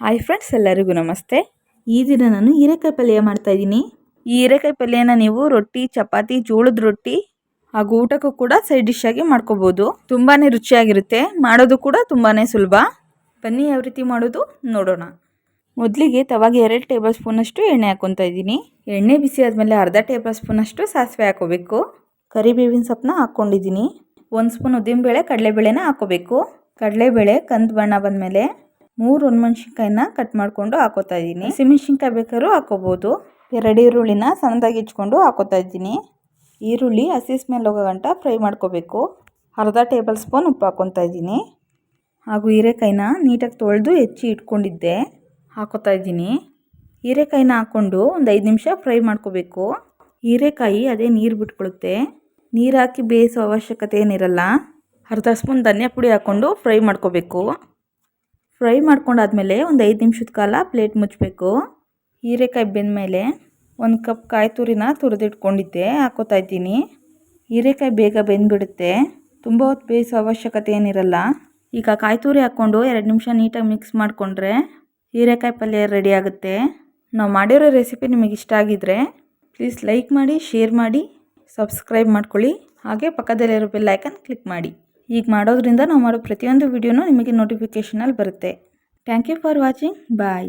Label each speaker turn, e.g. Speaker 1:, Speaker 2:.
Speaker 1: Hi friends, ಎಲ್ಲರಿಗೂ ನಮಸ್ತೆ. ಈ ದಿನ ನಾನು ಹೀರೆಕಾಯಿ ಪಲ್ಯ ಮಾಡ್ತಾ ಇದ್ದೀನಿ. ಈ ಹೀರೆಕಾಯಿ ಪಲ್ಯನ ನೀವು ರೊಟ್ಟಿ, ಚಪಾತಿ, ಜೋಳದ ರೊಟ್ಟಿ ಹಾಗೂ ಊಟಕ್ಕೂ ಕೂಡ ಸೈಡ್ ಡಿಶ್ ಆಗಿ ಮಾಡ್ಕೋಬಹುದು. ತುಂಬಾನೇ ರುಚಿಯಾಗಿರುತ್ತೆ, ಮಾಡೋದು ಕೂಡ ತುಂಬಾನೇ ಸುಲಭ. ಬನ್ನಿ ಯಾವ ರೀತಿ ಮಾಡೋದು ನೋಡೋಣ. ಮೊದಲಿಗೆ ತವಾಗೆ 2 ಟೇಬಲ್ ಸ್ಪೂನ್ ಅಷ್ಟು ಎಣ್ಣೆ ಹಾಕೊತಾ ಇದ್ದೀನಿ. ಎಣ್ಣೆ ಬಿಸಿ ಆದಮೇಲೆ ಅರ್ಧ ಟೇಬಲ್ ಸ್ಪೂನ್ ಅಷ್ಟು ಸಾಸಿವೆ ಹಾಕೋಬೇಕು. ಕರಿಬೇವಿನ ಸೊಪ್ಪನ್ನ ಹಾಕ್ಕೊಂಡಿದ್ದೀನಿ. 1 ಸ್ಪೂನ್ ಉದ್ದಿನಬೇಳೆ, ಕಡಲೆಬೇಳೆನ ಹಾಕೋಬೇಕು. ಕಡಲೆಬೇಳೆ ಕಂದು ಬಣ್ಣ ಬಂದಮೇಲೆ 3 ಒಣಮೆಣಸಿನ್ಕಾಯಿನ ಕಟ್ ಮಾಡಿಕೊಂಡು ಹಾಕೋತಾ ಇದ್ದೀನಿ. ಹಸಿಮೆಣಸಿನ್ಕಾಯಿ ಬೇಕಾದ್ರೂ ಹಾಕೋಬಹುದು. 2 ಈರುಳ್ಳಿನ ಸಣ್ಣದಾಗಿ ಹೆಚ್ಕೊಂಡು ಹಾಕೋತಾ ಇದ್ದೀನಿ. ಈರುಳ್ಳಿ ಹಸಿ ಸ್ಮೆಲ್ ಹೋಗೋ ಗಂಟ ಫ್ರೈ ಮಾಡ್ಕೋಬೇಕು. ಅರ್ಧ ಟೇಬಲ್ ಸ್ಪೂನ್ ಉಪ್ಪು ಹಾಕೊತಾ ಇದ್ದೀನಿ. ಹಾಗೂ ಹೀರೆಕಾಯಿನ ನೀಟಾಗಿ ತೊಳೆದು ಹೆಚ್ಚಿ ಇಟ್ಕೊಂಡಿದ್ದೆ ಹಾಕೋತಾ ಇದ್ದೀನಿ. ಹೀರೆಕಾಯಿನ ಹಾಕ್ಕೊಂಡು ಒಂದು 5 ನಿಮಿಷ ಫ್ರೈ ಮಾಡ್ಕೋಬೇಕು. ಹೀರೆಕಾಯಿ ಅದೇ ನೀರು ಬಿಟ್ಕೊಳ್ಳುತ್ತೆ. ನೀರು ಹಾಕಿ ಬೇಯಿಸೋ ಅವಶ್ಯಕತೆ ಏನಿರಲ್ಲ. ಅರ್ಧ ಸ್ಪೂನ್ ಧನಿಯಾ ಪುಡಿ ಹಾಕ್ಕೊಂಡು ಫ್ರೈ ಮಾಡ್ಕೋಬೇಕು. ಫ್ರೈ ಮಾಡ್ಕೊಂಡಾದ್ಮೇಲೆ ಒಂದು 5 ನಿಮಿಷದ ಕಾಲ ಪ್ಲೇಟ್ ಮುಚ್ಚಬೇಕು. ಹೀರೆಕಾಯಿ ಬೆಂದಮೇಲೆ 1 ಕಪ್ ಕಾಯಿ ತುರಿನ ತುರಿದಿಟ್ಕೊಂಡಿದ್ದೆ ಹಾಕೋತಾ ಇದ್ದೀನಿ. ಹೀರೆಕಾಯಿ ಬೇಗ ಬೆಂದ್ಬಿಡುತ್ತೆ, ತುಂಬ ಹೊತ್ತು ಬೇಯಿಸೋ ಅವಶ್ಯಕತೆ ಏನಿರಲ್ಲ. ಈಗ ಕಾಯಿ ತುರಿ ಹಾಕ್ಕೊಂಡು 2 ನಿಮಿಷ ನೀಟಾಗಿ ಮಿಕ್ಸ್ ಮಾಡಿಕೊಂಡ್ರೆ ಹೀರೆಕಾಯಿ ಪಲ್ಯ ರೆಡಿ ಆಗುತ್ತೆ. ನಾವು ಮಾಡಿರೋ ರೆಸಿಪಿ ನಿಮಗೆ ಇಷ್ಟ ಆಗಿದ್ರೆ ಪ್ಲೀಸ್ ಲೈಕ್ ಮಾಡಿ, ಶೇರ್ ಮಾಡಿ, ಸಬ್ಸ್ಕ್ರೈಬ್ ಮಾಡ್ಕೊಳ್ಳಿ. ಹಾಗೆ ಪಕ್ಕದಲ್ಲಿರೋ ಬೆಲ್ ಐಕನ್ ಕ್ಲಿಕ್ ಮಾಡಿ. ಈಗ ಮಾಡೋದ್ರಿಂದ ನಾವು ಮಾಡೋ ಪ್ರತಿಯೊಂದು ವಿಡಿಯೋನೂ ನಿಮಗೆ ನೋಟಿಫಿಕೇಷನಲ್ಲಿ ಬರುತ್ತೆ. Thank you for watching. Bye.